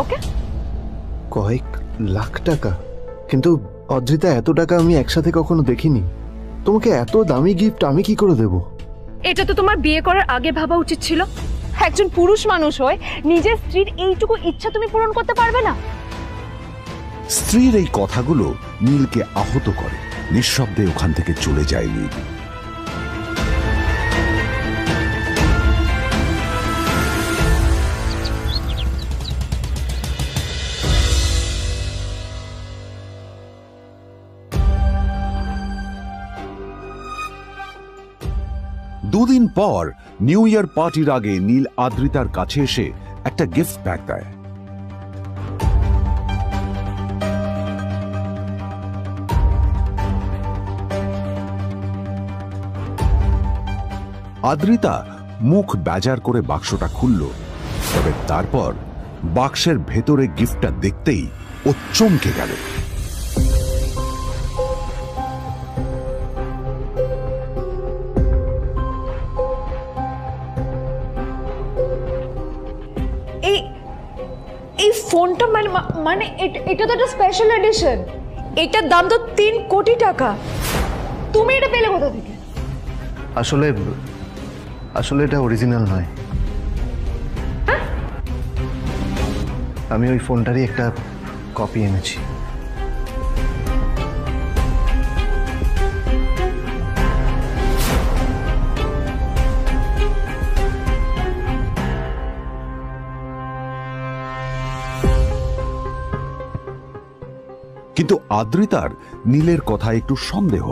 ওকে? কয়েক লাখ টাকা? কিন্তু অদ্রিতা, এত টাকা আমি একসাথে কখনো দেখিনি। তোমাকে এত দামি গিফট আমি কি করে দেব? এটা তো তোমার বিয়ে করার আগে ভাবা উচিত ছিল। একজন পুরুষ মানুষ হয়ে নিজের স্ত্রীর এইটুকু ইচ্ছা তুমি পূরণ করতে পারবে না? স্ত্রীর এই কথাগুলো নীলকে আহত করে। নিঃশব্দে ওখান থেকে চলে যায় নীল। দুদিন পর নিউ ইয়ার পার্টির আগে নীল আদ্রিতার কাছে এসে একটা গিফট প্যাক দেয়। আদ্রিতা মুখ বেজার করে বাক্সটা খুলল, তবে তারপর বাক্সের ভেতরে গিফটটা দেখতেই ও চমকে গেল। এই এই ফোনটা মানে এটা তো একটা স্পেশাল এডিশন। এটার দাম তো 3 কোটি টাকা। তুমি এটা পেলে কোথা থেকে? আসলে এটা অরিজিনাল নয়। আমি ওই ফোনটারই একটা কপি এনেছি। কিন্তু আদ্রিতার নীলের কথায় একটু সন্দেহ